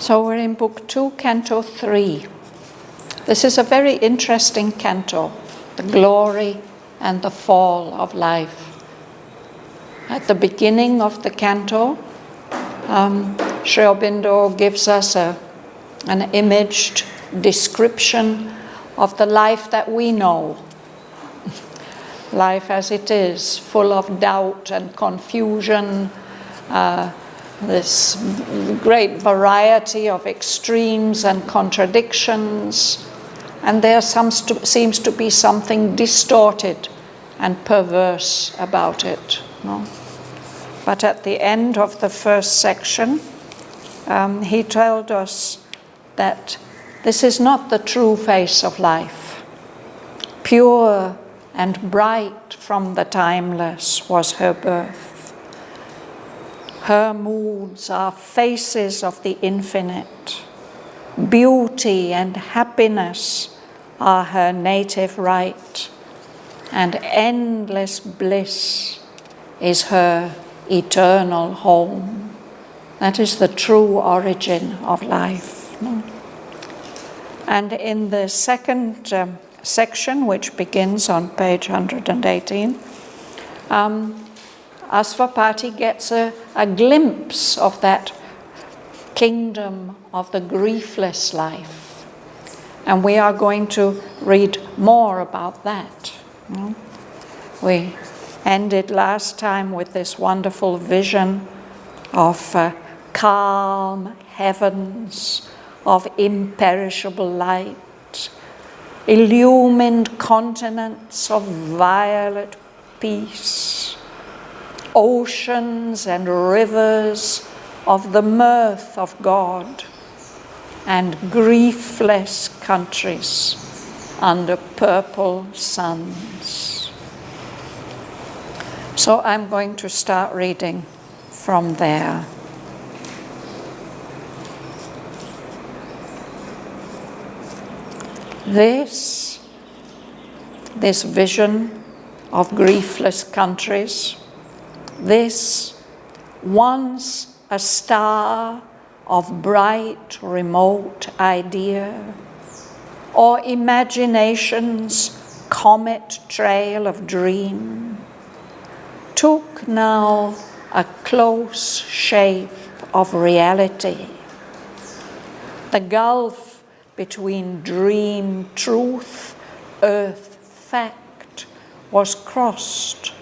So we're in Book 2, Canto 3. This is a very interesting canto, the glory and the fall of life. At the beginning of the canto, Sri Aurobindo gives us an imaged description of the life that we know. Life as it is, full of doubt and confusion, this great variety of extremes and contradictions, and there seems to be something distorted and perverse about it. No? But at the end of the first section, he told us that this is not the true face of life. Pure and bright from the timeless was her birth. Her moods are faces of the infinite. Beauty and happiness are her native right, and endless bliss is her eternal home. That is the true origin of life. No? And in the second section, which begins on page 118, Asvapati gets a glimpse of that kingdom of the griefless life. And we are going to read more about that. No? We ended last time with this wonderful vision of calm heavens, of imperishable light, illumined continents of violet peace, oceans and rivers of the mirth of God, and griefless countries under purple suns. So I'm going to start reading from there. This vision of griefless countries, this once a star of bright, remote idea, or imagination's comet trail of dream, took now a close shape of reality. The gulf between dream truth, earth fact, was crossed.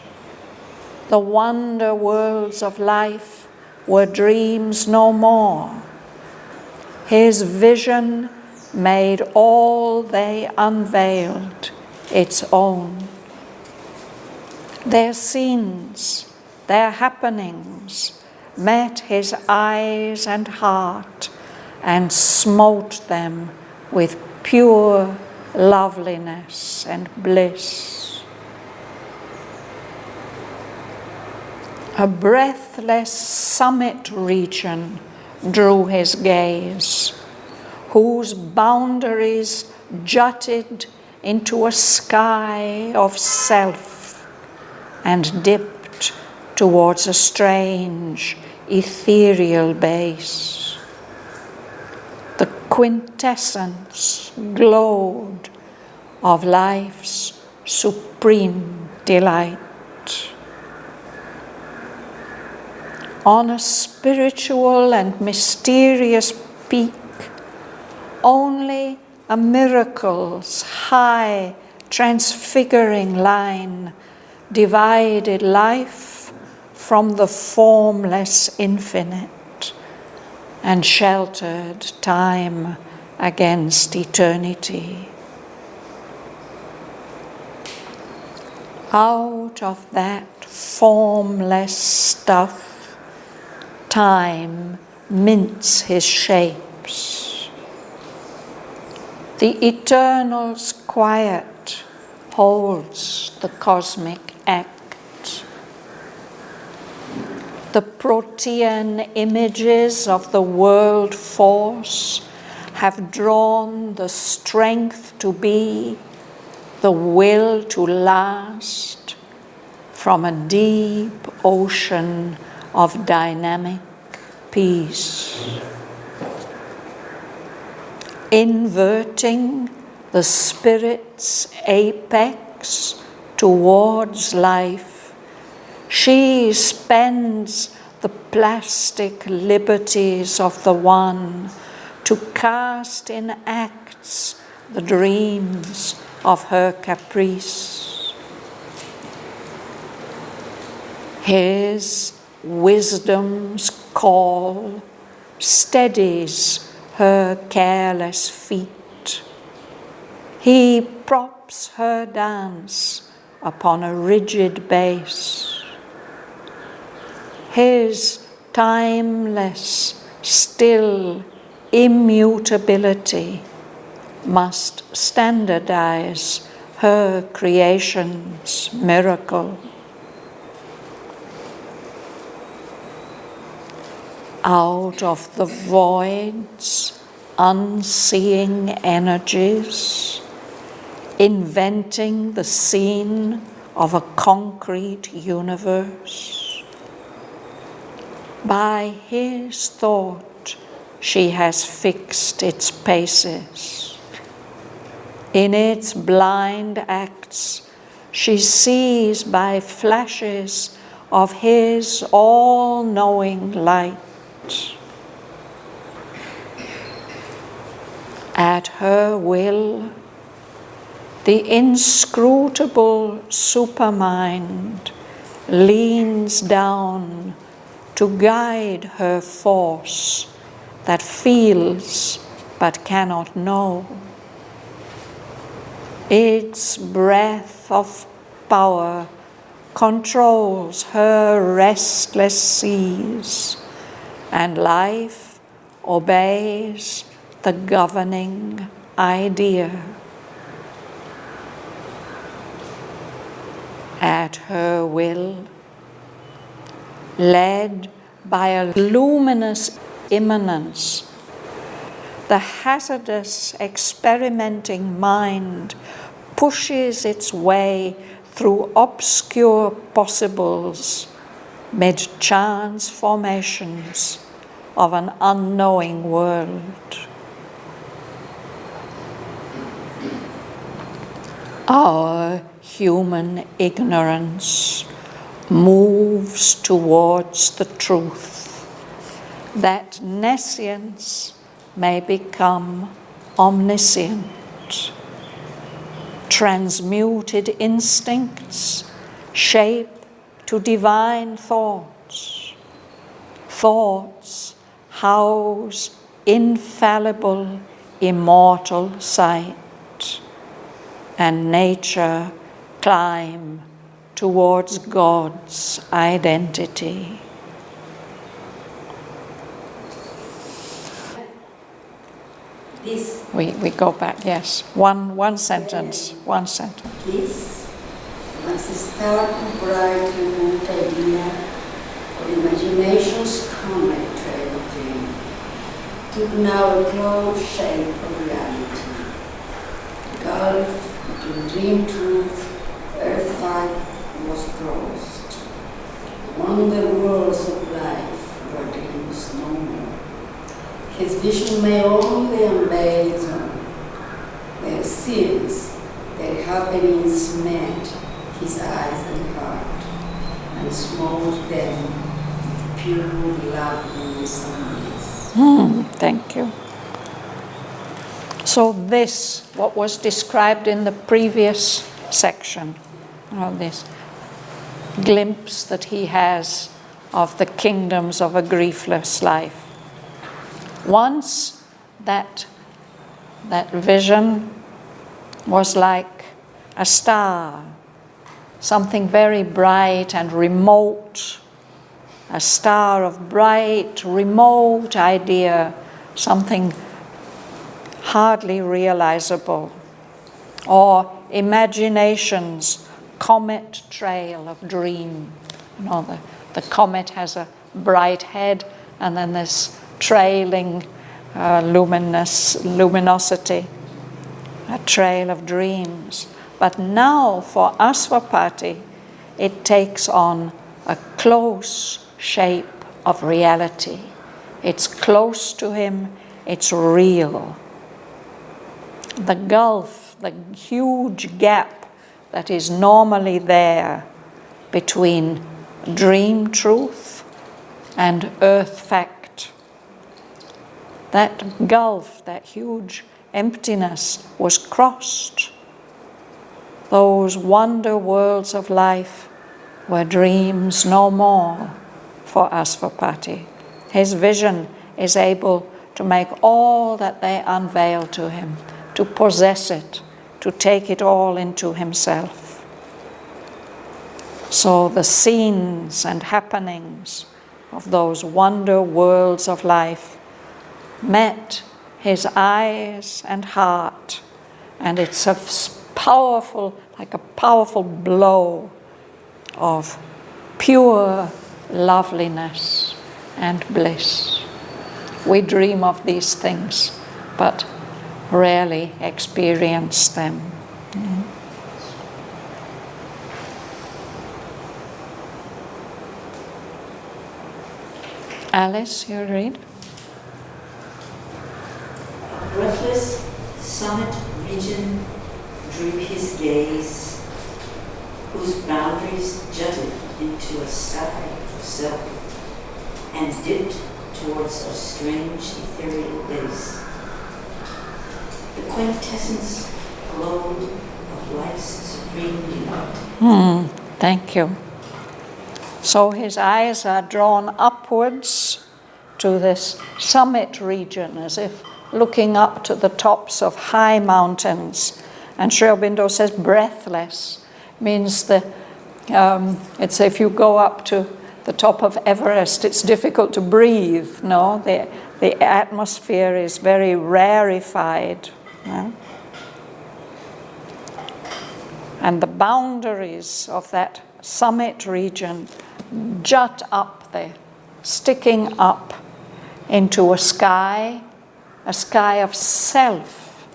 The wonder worlds of life were dreams no more. His vision made all they unveiled its own. Their scenes, their happenings met his eyes and heart and smote them with pure loveliness and bliss. A breathless summit region drew his gaze, whose boundaries jutted into a sky of self and dipped towards a strange, ethereal base. The quintessence glowed of life's supreme delight. On a spiritual and mysterious peak, only a miracle's high, transfiguring line divided life from the formless infinite and sheltered time against eternity. Out of that formless stuff, time mints his shapes. The eternal's quiet holds the cosmic act. The protean images of the world force have drawn the strength to be, the will to last, from a deep ocean of dynamic peace. inverting the spirit's apex towards life, she spends the plastic liberties of the one to cast in acts the dreams of her caprice. His wisdom's call steadies her careless feet. He props her dance upon a rigid base. His timeless, still immutability must standardize her creation's miracle. Out of the void's unseeing energies, inventing the scene of a concrete universe. By his thought, she has fixed its paces. In its blind acts, she sees by flashes of his all-knowing light. At her will, the inscrutable supermind leans down to guide her force that feels but cannot know. Its breath of power controls her restless seas, and life obeys the governing idea. At her will, led by a luminous immanence, the hazardous experimenting mind pushes its way through obscure possibles mid chance formations of an unknowing world. Our human ignorance moves towards the truth that nescience may become omniscient. Transmuted instincts shape to divine thoughts. Thoughts house infallible, immortal sight, and nature climb towards God's identity. This. We go back, yes. One sentence. This was a stark, bright, remote idea of imagination's comet trail of dream, took now a close shape of reality. Gulf between dream truth, earth fight was crossed. Wonder worlds of life were dreams no more. His vision may only unveil its own. Their scenes, their happenings met his eyes and heart, and smote them with pure loveliness and bliss. Thank you. So this, what was described in the previous section, this glimpse that he has of the kingdoms of a griefless life. Once that vision was like a star, something very bright and remote, a star of bright, remote idea, something hardly realizable, or imagination's comet trail of dream. The comet has a bright head, and then this trailing luminosity, a trail of dreams. But now for Aswapati, it takes on a close shape of reality. It's close to him, it's real. the gulf, the huge gap that is normally there between dream truth and earth fact. That gulf, that huge emptiness was crossed. Those wonder worlds of life were dreams no more for Asvapati. His vision is able to make all that they unveil to him, to possess it, to take it all into himself. So the scenes and happenings of those wonder worlds of life met his eyes and heart, and it's a powerful, like a powerful blow of pure loveliness and bliss. We dream of these things, but rarely experience them. Alice, you read? Breathless summit region drew his gaze, whose boundaries jutted into a sky of self and dipped towards a strange ethereal base. The quintessence glowed of life's supreme delight. Thank you. So his eyes are drawn upwards to this summit region, as if looking up to the tops of high mountains. And Sri Aurobindo says breathless means it's if you go up to the top of Everest, it's difficult to breathe. No, the atmosphere is very rarefied. No? And the boundaries of that summit region jut up there, sticking up into a sky of self.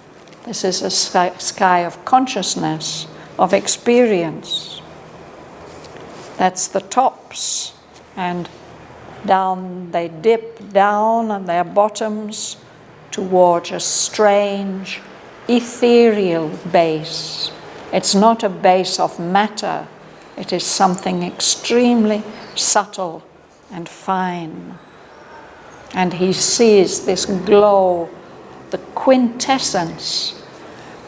This is a sky of consciousness, of experience. That's the tops, and down they dip down on their bottoms towards a strange ethereal base. It's not a base of matter, it is something extremely subtle and fine. And he sees this glow, the quintessence,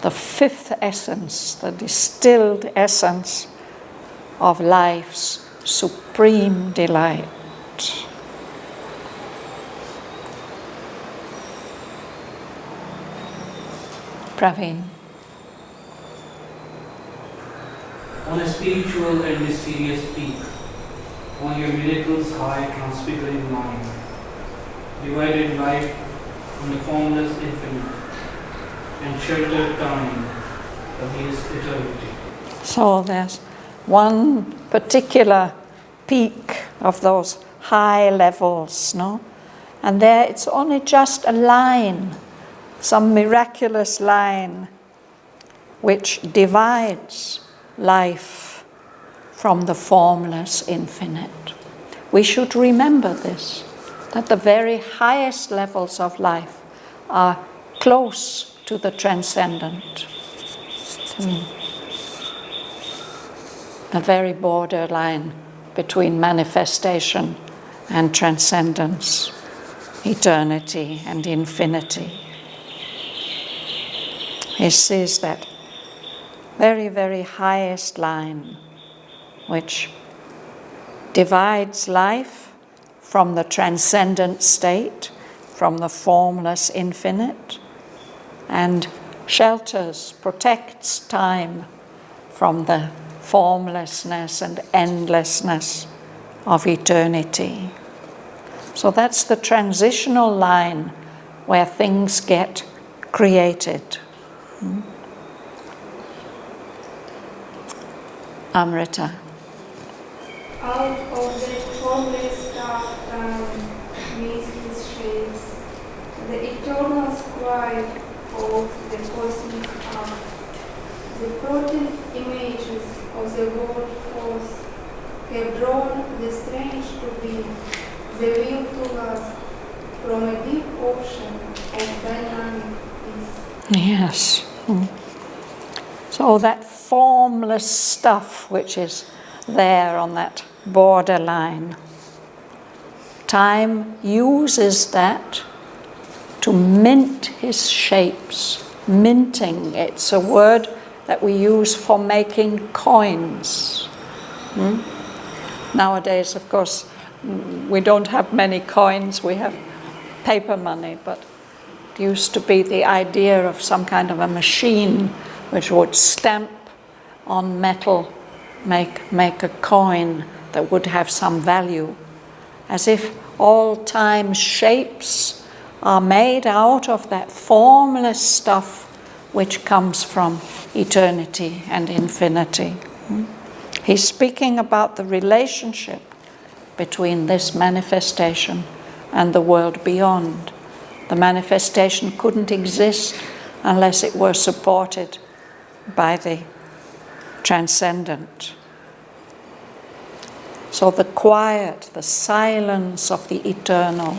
the fifth essence, the distilled essence of life's supreme delight. Praveen. On a spiritual and mysterious peak, on your miracles high transfiguring mind, divided life from the formless infinite, and sheltered time against eternity. So there's one particular peak of those high levels, no? And there it's only just a line, some miraculous line, which divides life from the formless infinite. We should remember this, that the very highest levels of life are close to the transcendent. The very borderline between manifestation and transcendence, eternity and infinity. He sees that very, very highest line which divides life from the transcendent state, from the formless infinite, and shelters, protects time from the formlessness and endlessness of eternity. So that's the transitional line where things get created. Amrita. Out of the formless dark time meets his shades, the eternal scribe holds the cosmic art. The protein images of the world force have drawn the strange to be, the will to last, from a deep ocean of dynamic peace. Yes. So that formless stuff which is there on that borderline, time uses that to mint his shapes. Minting, it's a word that we use for making coins. Nowadays, of course, we don't have many coins, we have paper money, but it used to be the idea of some kind of a machine which would stamp on metal, make a coin that would have some value, as if all time's shapes are made out of that formless stuff which comes from eternity and infinity. He's speaking about the relationship between this manifestation and the world beyond. The manifestation couldn't exist unless it were supported by the transcendent. So the quiet, the silence of the eternal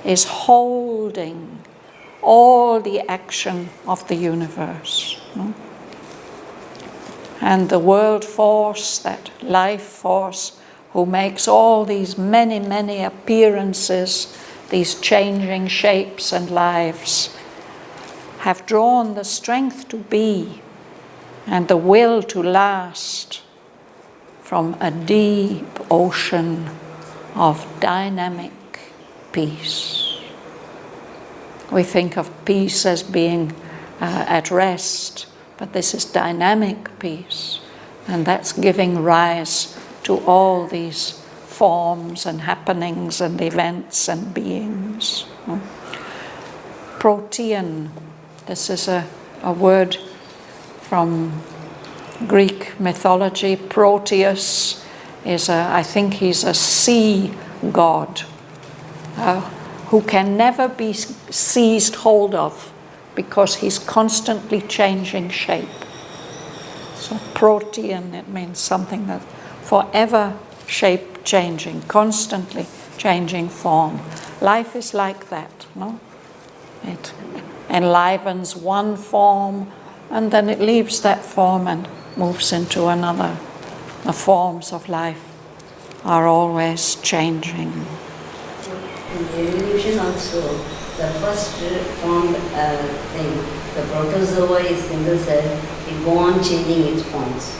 is holding all the action of the universe. And the world force, that life force, who makes all these many, many appearances, these changing shapes and lives, have drawn the strength to be and the will to last from a deep ocean of dynamic peace. We think of peace as being at rest, but this is dynamic peace, and that's giving rise to all these forms and happenings and events and beings. Protean, this is a word from Greek mythology. Proteus is I think he's a sea god who can never be seized hold of because he's constantly changing shape. So Protean, it means something that forever shape changing, constantly changing form. Life is like that, no? It enlivens one form and then it leaves that form and moves into another. The forms of life are always changing. In the evolution also, the first formed thing, the protozoa is single cell, it go on changing its forms.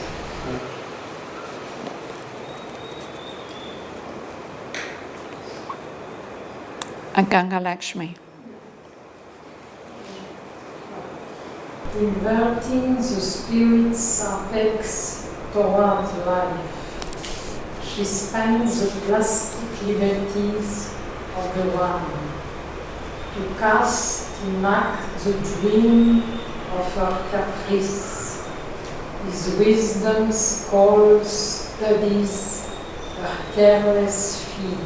Ganga Lakshmi. Inverting the spirit's apex towards life, she spans the plastic liberties of the one, to cast in act the dream of her caprice. His wisdom's call studies her careless feet.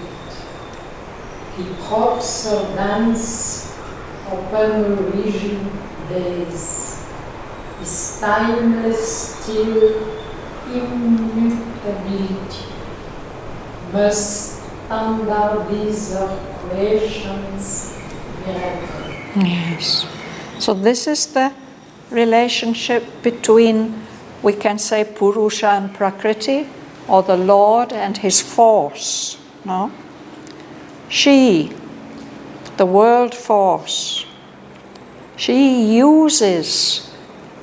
He props her dance upon a rigid days. His timeless still immutability must standardize her creation's miracle. Yes. So this is the relationship between, we can say, Purusha and Prakriti, or the Lord and his force. No? She, the world force, she uses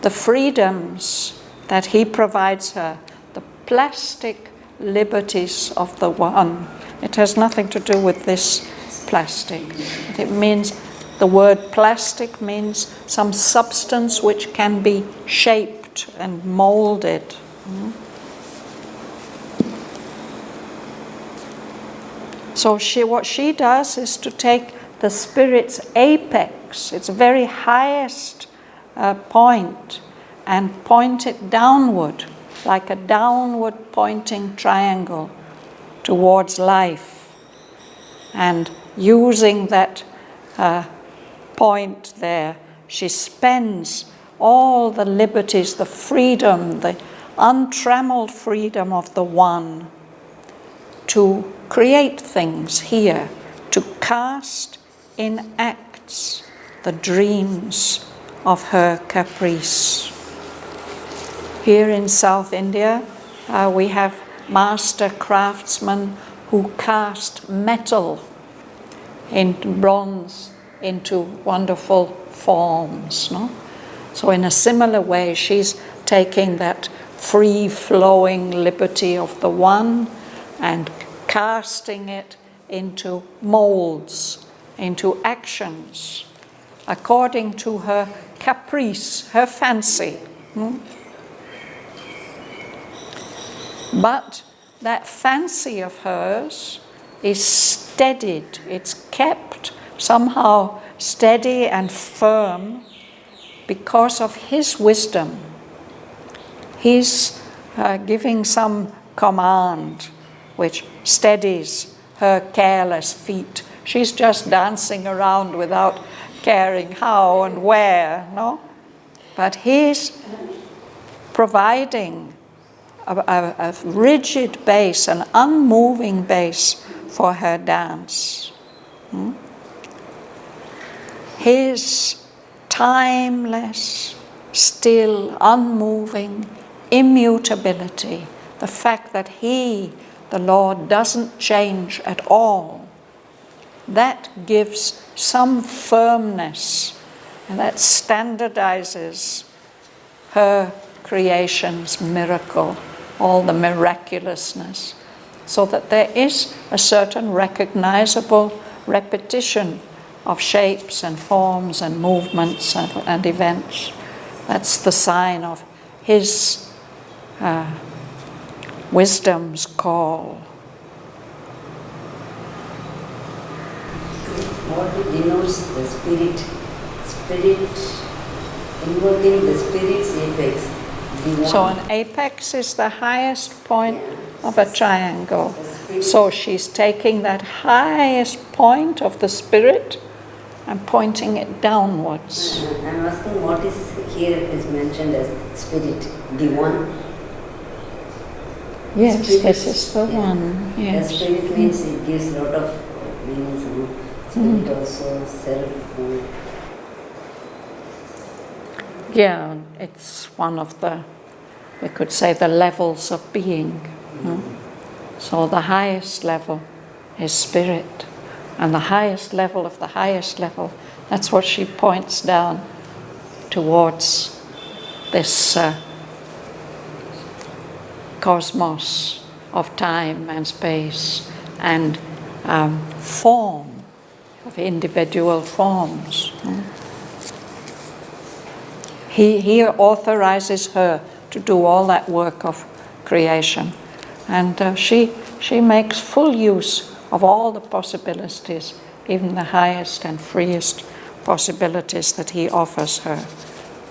the freedoms that he provides her, the plastic liberties of the one. It has nothing to do with this plastic. It means, the word plastic means some substance which can be shaped and molded. So what she does is to take the spirit's apex, its very highest point, and point it downward, like a downward pointing triangle towards life. And using that point there, she spends all the liberties, the freedom, the untrammeled freedom of the one to create things here, to cast in acts the dreams of her caprice. Here in South India, we have master craftsmen who cast metal into bronze into wonderful forms. No? So in a similar way, she's taking that free-flowing liberty of the one and casting it into molds, into actions, according to her caprice, her fancy. But that fancy of hers is steadied, it's kept somehow steady and firm because of his wisdom. He's giving some command which steadies her careless feet. She's just dancing around without caring how and where, no? But he's providing a rigid base, an unmoving base for her dance. His timeless, still, unmoving immutability, the fact that he, the Lord, doesn't change at all, that gives some firmness, and that standardizes her creation's miracle, all the miraculousness, so that there is a certain recognizable repetition of shapes and forms and movements and events. That's the sign of his wisdom's call. What denotes the spirit? Spirit invoking the spirit's apex. So an apex is the highest point of a triangle. So she's taking that highest point of the spirit and pointing it downwards. I'm asking what is here is mentioned as spirit, the one? Yes, Spirit, this is the one. Yes. The spirit means it gives a lot of meanings. Spirit also self. Yeah, it's one of the, we could say, the levels of being. So the highest level is spirit. And the highest level of the highest level, that's what she points down towards this cosmos of time and space and form, of individual forms. He here authorizes her to do all that work of creation. And she makes full use of all the possibilities, even the highest and freest possibilities that he offers her.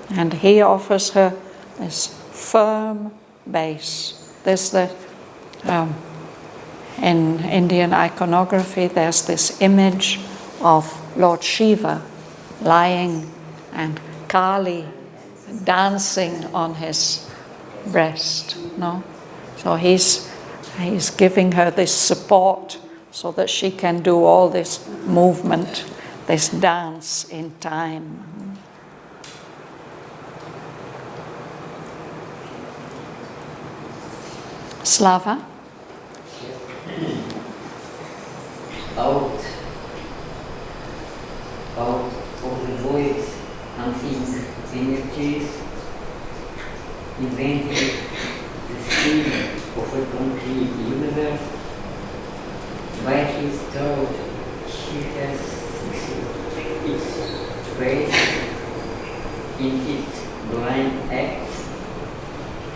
And he offers her this firm base. There's the, in Indian iconography, there's this image of Lord Shiva lying and Kali dancing on his breast. No? So he's giving her this support so that she can do all this movement, this dance in time. Slava? Out of the void, unseen energies, invented the scheme of a complete universe. By his thought, he has its trace in his blind acts.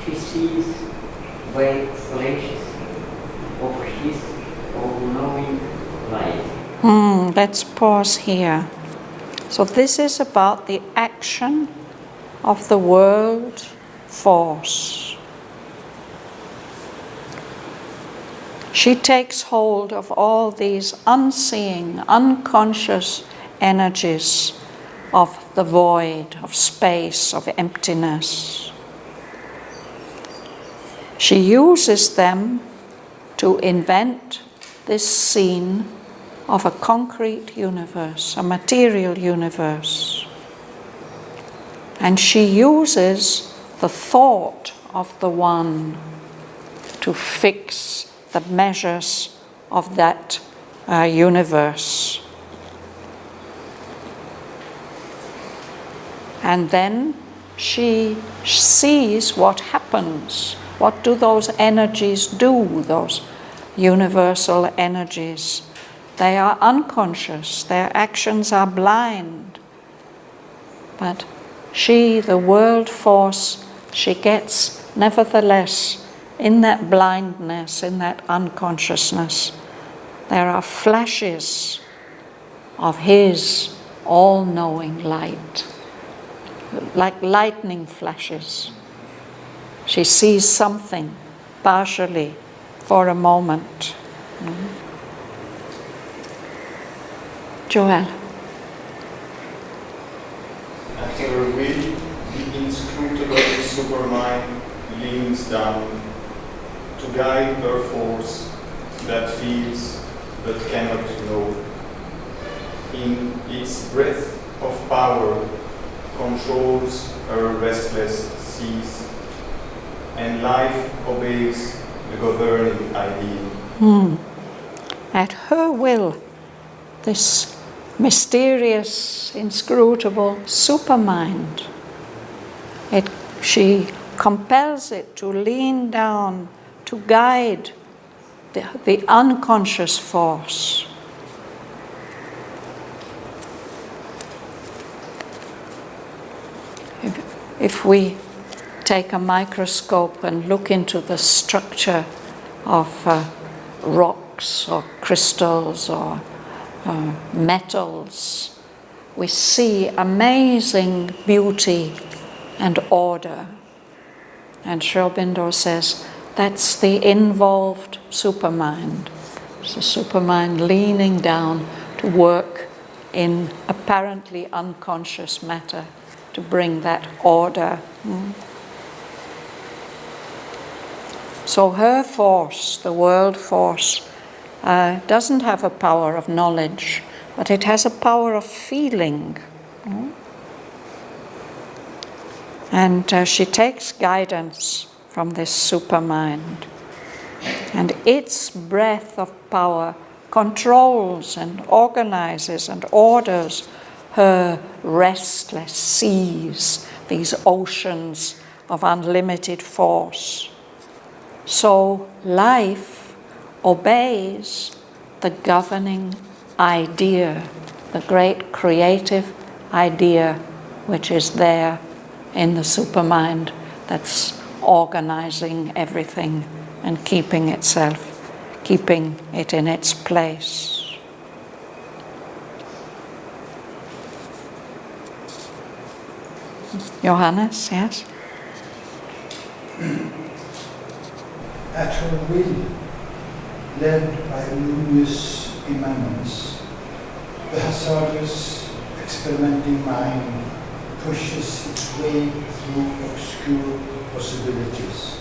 He sees by flashes of his all-knowing light. Let's pause here. So this is about the action of the world force. She takes hold of all these unseeing, unconscious energies of the void, of space, of emptiness. She uses them to invent this scene of a concrete universe, a material universe. And she uses the thought of the One to fix the measures of that universe. And then she sees what happens. What do those energies do, those universal energies? They are unconscious, their actions are blind. But she, the world force, she gets, nevertheless, in that blindness, in that unconsciousness, there are flashes of His all-knowing light, like lightning flashes. She sees something, partially, for a moment. Joel. At her will, the inscrutable supermind leans down to guide her force that feels but cannot know. In its breath of power, controls her restless seas, and life obeys the governing ideal. At her will, this mysterious, inscrutable supermind, she compels it to lean down, to guide the unconscious force. If we take a microscope and look into the structure of rocks or crystals or metals, we see amazing beauty and order. And Sri Aurobindo says that's the involved supermind. It's the supermind leaning down to work in apparently unconscious matter to bring that order. So her force, the world force, doesn't have a power of knowledge, but it has a power of feeling. And she takes guidance from this supermind. And its breath of power controls and organizes and orders her restless seas, these oceans of unlimited force. So life obeys the governing idea, the great creative idea which is there in the supermind that's organizing everything and keeping it in its place. Johannes, yes? At her will, led by luminous immanence, the hazardous experimenting mind pushes its way through obscure possibilities,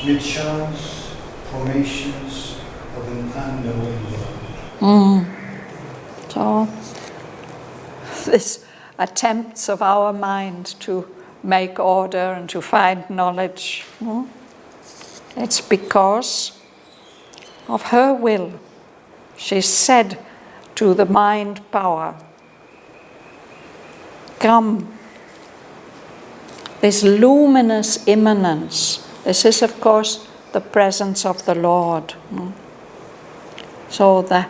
mid-chance formations of an unknown world. So, this attempts of our mind to make order and to find knowledge, it's because of her will. She said to the mind power, come. This luminous immanence, this is of course the presence of the Lord. So the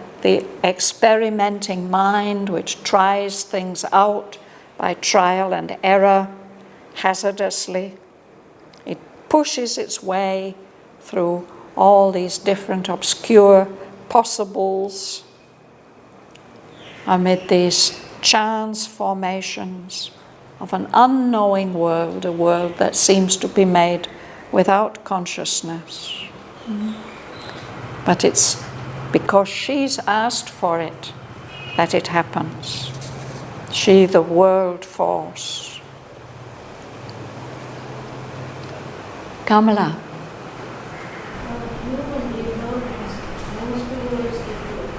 experimenting mind which tries things out by trial and error, hazardously, it pushes its way through all these different obscure possibles amid these chance formations of an unknowing world, a world that seems to be made without consciousness. But it's because she's asked for it that it happens. She, the world force. Kamala. Human ignorance moves towards the truth,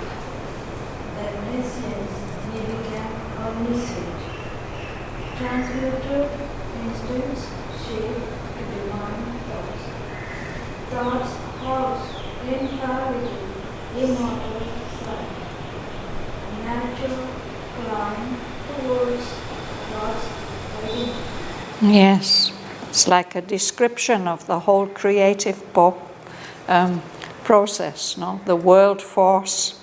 that nescience may become omniscient, transmute God's house, infallible, immortal sight. Natural climb towards God's identity. Yes, it's like a description of the whole creative process, no? The world force.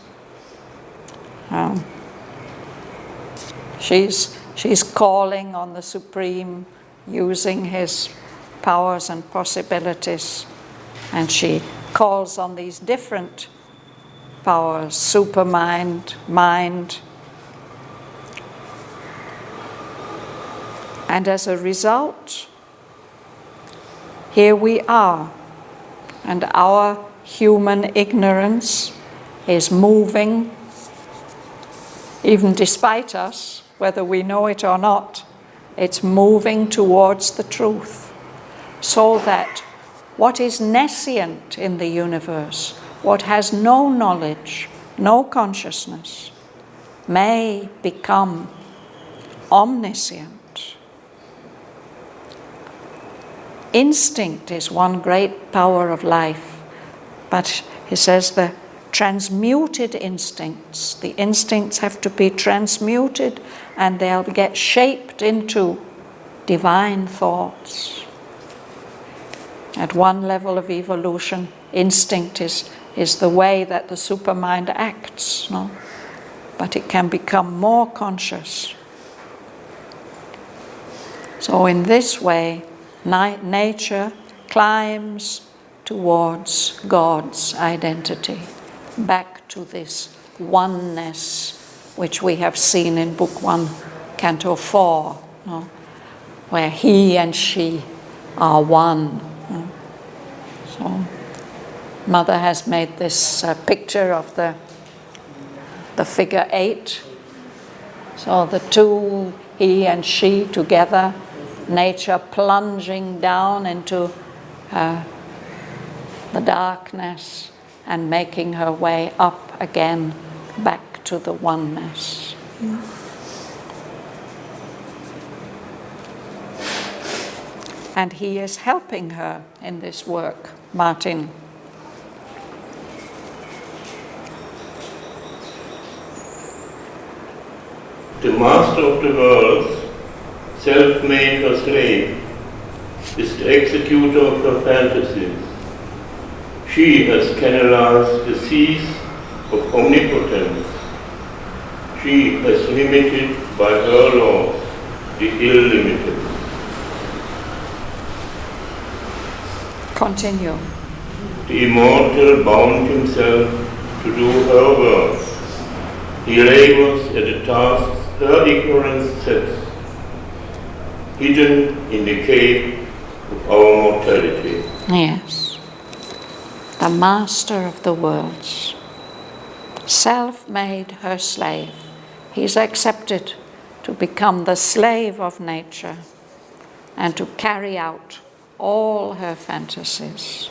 She's calling on the Supreme, using his powers and possibilities, and she calls on these different powers, supermind, mind. And as a result, here we are, and our human ignorance is moving, even despite us, whether we know it or not, it's moving towards the truth, so that what is nescient in the universe, what has no knowledge, no consciousness, may become omniscient. Instinct is one great power of life, but he says the transmuted instincts, the instincts have to be transmuted and they'll get shaped into divine thoughts. At one level of evolution, instinct is the way that the supermind acts, no? But it can become more conscious. So in this way, nature climbs towards God's identity, back to this oneness which we have seen in Book 1, Canto 4, no? Where he and she are one. No? So Mother has made this picture of the figure 8. So the two, he and she together, nature plunging down into the darkness and making her way up again back to the oneness. And he is helping her in this work, Martin. The master of the world, self-made her slave, is the executor of her fantasies. She has canalized the seas of omnipotence. She has limited by her laws the illimited. Continue. The immortal bound himself to do her work. He labors at the tasks her ignorance sets, hidden in the cave of our mortality. Yes. The master of the worlds, self-made her slave. He's accepted to become the slave of nature and to carry out all her fantasies.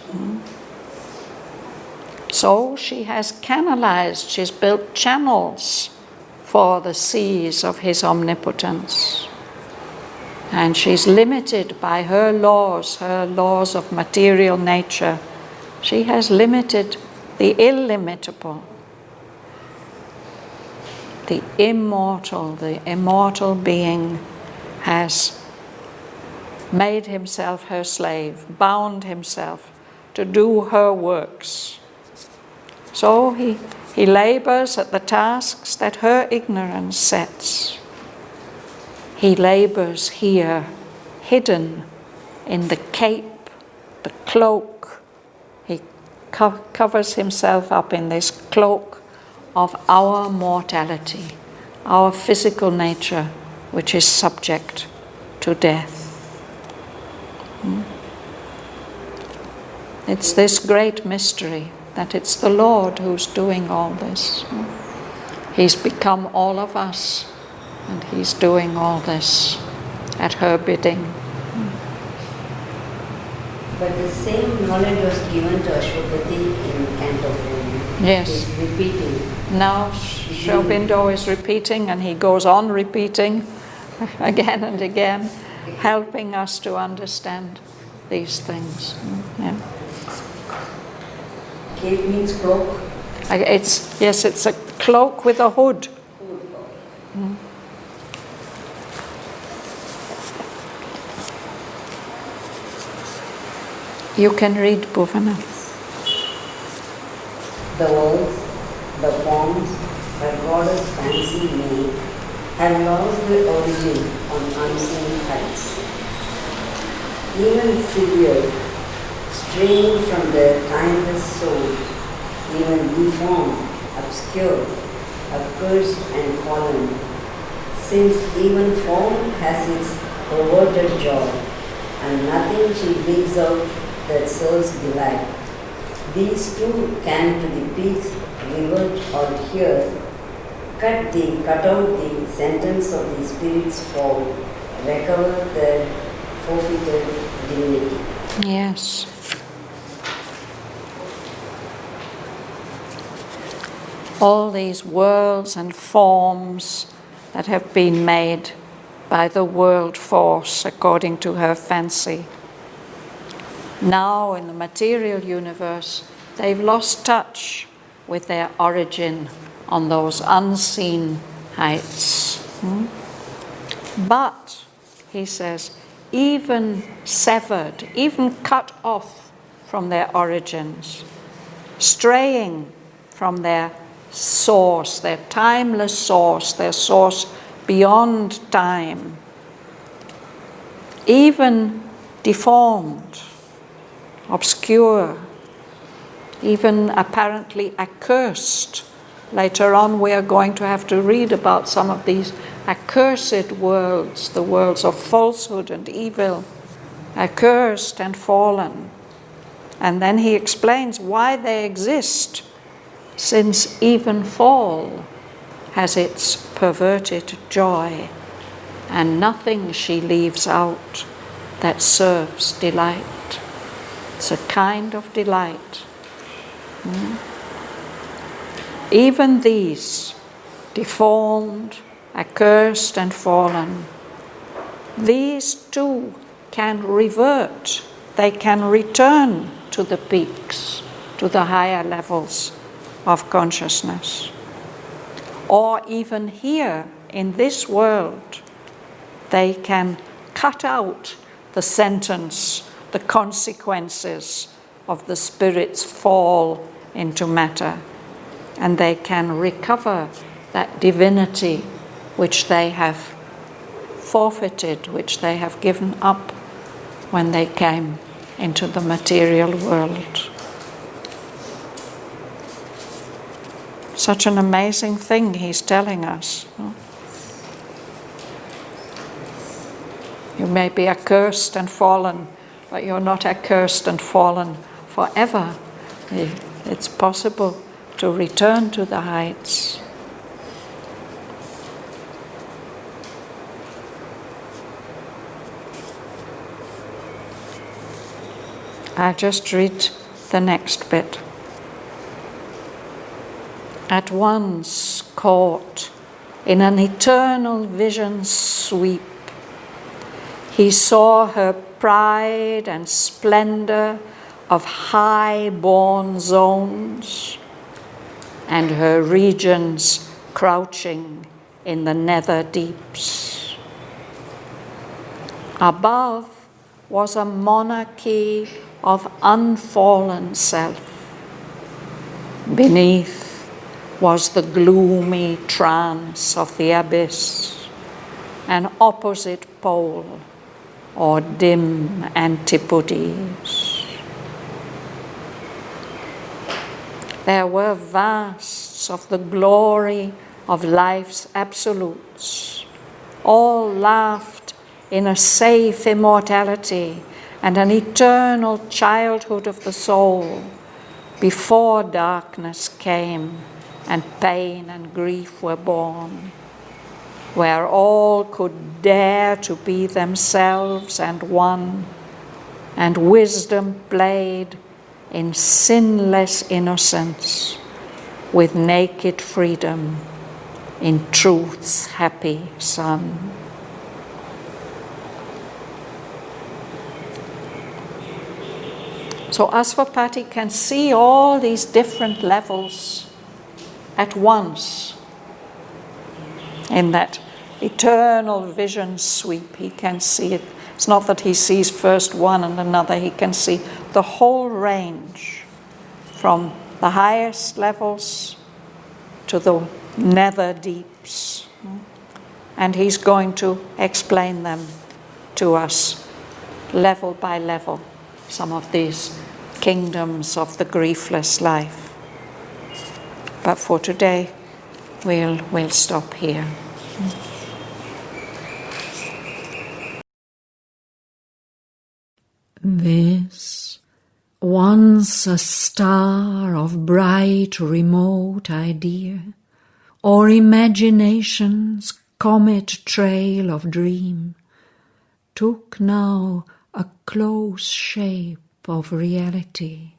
So she has canalized, she's built channels for the seas of his omnipotence. And she's limited by her laws of material nature. She has limited the illimitable, the immortal being has made himself her slave, bound himself to do her works. So he labors at the tasks that her ignorance sets. He labors here, hidden in the cape, the cloak. He covers himself up in this cloak of our mortality, our physical nature, which is subject to death. It's this great mystery that it's the Lord who's doing all this. He's become all of us, and he's doing all this at her bidding. But the same knowledge was given to Ashwapati in Canto. Yes. He's repeating. Now Sri Aurobindo is repeating, and he goes on repeating again and again, helping us to understand these things. Yeah. Cape means cloak. It's a cloak with a hood. Mm. You can read, Bhavana. The words, the forms that goddess fancy made have lost their origin on unseen heights. Even severed, straying from their timeless soul, even deformed, obscured, accursed and fallen, since even form has its perverted joy, and nothing she brings out that serves delight. These two can to the peaks revert or here, cut out the sentence of the spirit's fall, recover their forfeited divinity. Yes. All these worlds and forms that have been made by the world force according to her fancy. Now in the material universe, they've lost touch with their origin on those unseen heights. But, he says, even severed, even cut off from their origins, straying from their source, their timeless source, their source beyond time, even deformed, obscure, even apparently accursed. Later on we are going to have to read about some of these accursed worlds, the worlds of falsehood and evil, accursed and fallen. And then he explains why they exist, since even fall has its perverted joy, and nothing she leaves out that serves delight. It's a kind of delight. Even these, deformed, accursed and fallen, these too can revert, they can return to the peaks, to the higher levels of consciousness. Or even here in this world, they can cut out the sentence, the consequences of the spirit's fall into matter, and they can recover that divinity which they have forfeited, which they have given up when they came into the material world. Such an amazing thing he's telling us. You may be accursed and fallen, but you're not accursed and fallen forever. It's possible to return to the heights. I'll just read the next bit. At once caught in an eternal vision sweep, he saw her pride and splendor of high-born zones, and her regions crouching in the nether deeps. Above was a monarchy of unfallen self. Beneath was the gloomy trance of the abyss, an opposite pole or dim antipodes. There were vasts of the glory of life's absolutes, all laughed in a safe immortality and an eternal childhood of the soul before darkness came and pain and grief were born, where all could dare to be themselves and one, and wisdom played in sinless innocence with naked freedom in truth's happy sun. So Asvapati can see all these different levels at once. In that eternal vision sweep, he can see it. It's not that he sees first one and another, he can see the whole range from the highest levels to the nether deeps. And he's going to explain them to us level by level, some of these kingdoms of the griefless life. But for today, we'll stop here. This, once a star of bright remote idea, or imagination's comet trail of dream, took now a close shape of reality.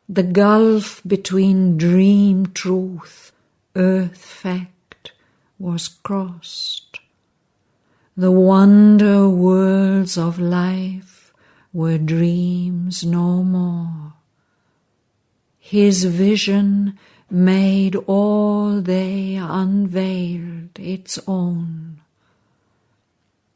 The gulf between dream truth, earth fact, was crossed. The wonder worlds of life were dreams no more. His vision made all they unveiled its own.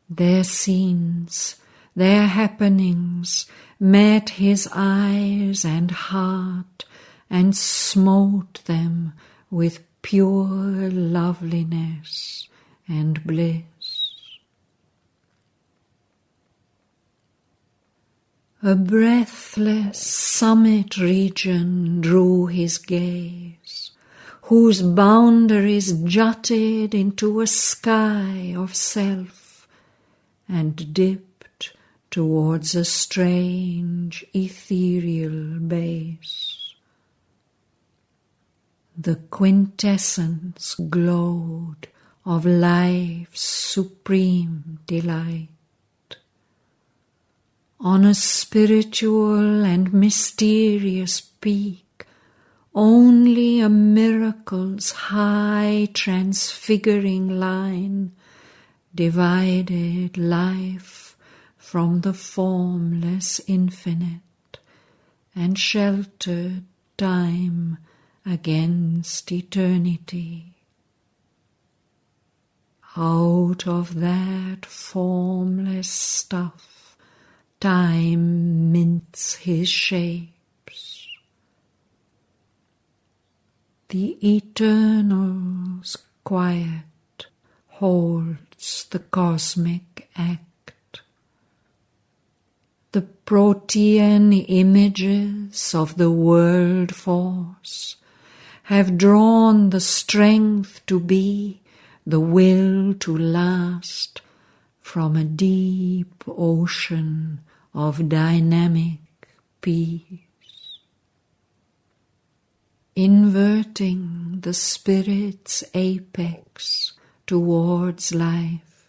Their scenes, their happenings met his eyes and heart and smote them with pure loveliness and bliss. A breathless summit region drew his gaze, whose boundaries jutted into a sky of self and dipped towards a strange ethereal base. The quintessence glowed of life's supreme delight. On a spiritual and mysterious peak, only a miracle's high transfiguring line divided life from the formless infinite and sheltered time against eternity. Out of that formless stuff, time mints his shapes. The eternal's quiet holds the cosmic act. The protean images of the world force have drawn the strength to be, the will to last, from a deep ocean of dynamic peace. Inverting the spirit's apex towards life,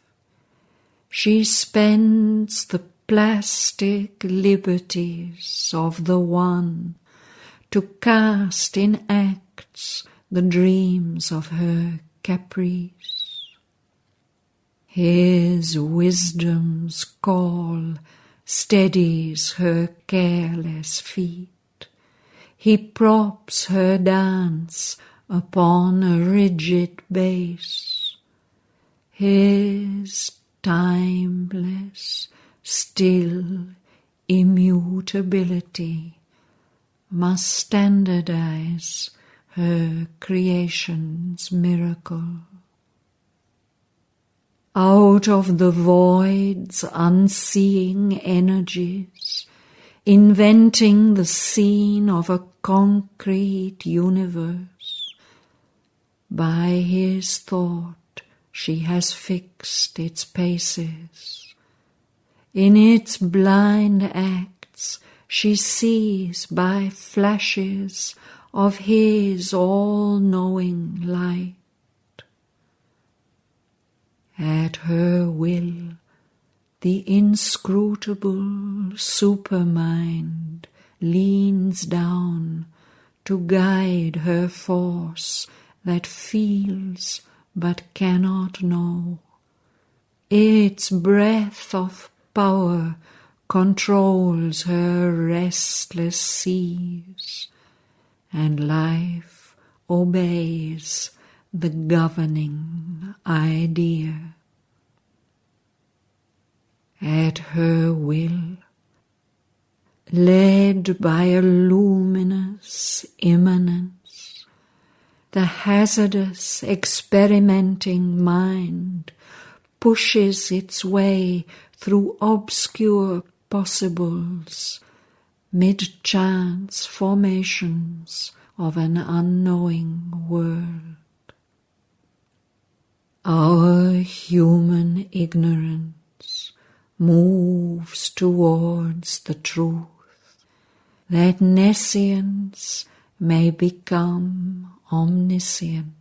she spends the plastic liberties of the one to cast in acts the dreams of her caprice. His wisdom's call steadies her careless feet. He props her dance upon a rigid base. His timeless, still immutability must standardize her creation's miracle. Out of the void's unseeing energies, inventing the scene of a concrete universe, by his thought she has fixed its paces. In its blind acts she sees by flashes of his all-knowing light. At her will, the inscrutable supermind leans down to guide her force that feels but cannot know. Its breath of power controls her restless seas, and life obeys the governing idea. At her will, led by a luminous immanence, the hazardous experimenting mind pushes its way through obscure possibles, mid-chance formations of an unknowing world. Our human ignorance moves towards the truth, that nescience may become omniscient,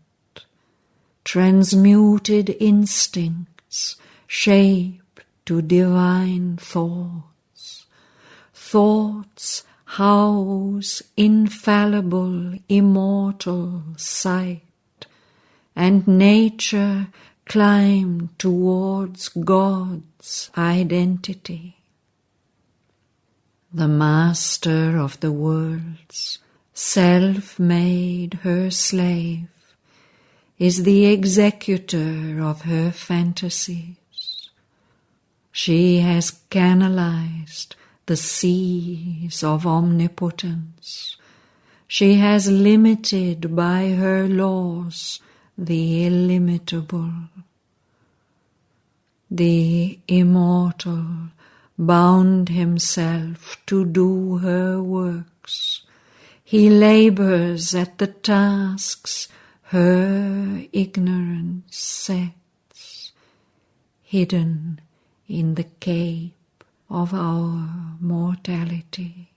transmuted instincts shape to divine thoughts. Thoughts house infallible, immortal sight, and nature climb towards God's identity. The master of the worlds, self-made her slave, is the executor of her fantasies. She has canalized the seas of omnipotence. She has limited by her laws the illimitable. The immortal bound himself to do her works. He labors at the tasks her ignorance sets, hidden in the cape of our mortality.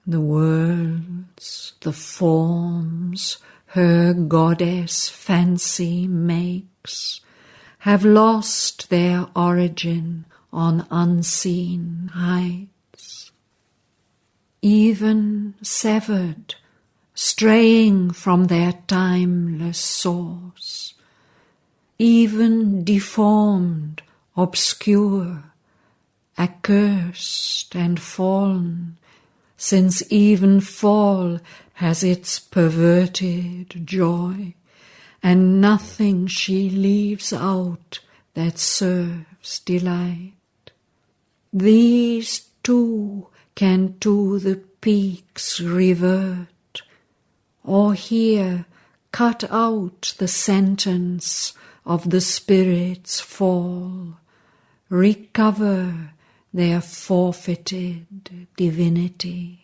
The worlds, the forms her goddess fancy makes, have lost their origin on unseen heights. Even severed, straying from their timeless source, even deformed, obscure, accursed and fallen, since even fall has its perverted joy, and nothing she leaves out that serves delight. These too can to the peaks revert, or here cut out the sentence of the spirit's fall, recover their forfeited divinity.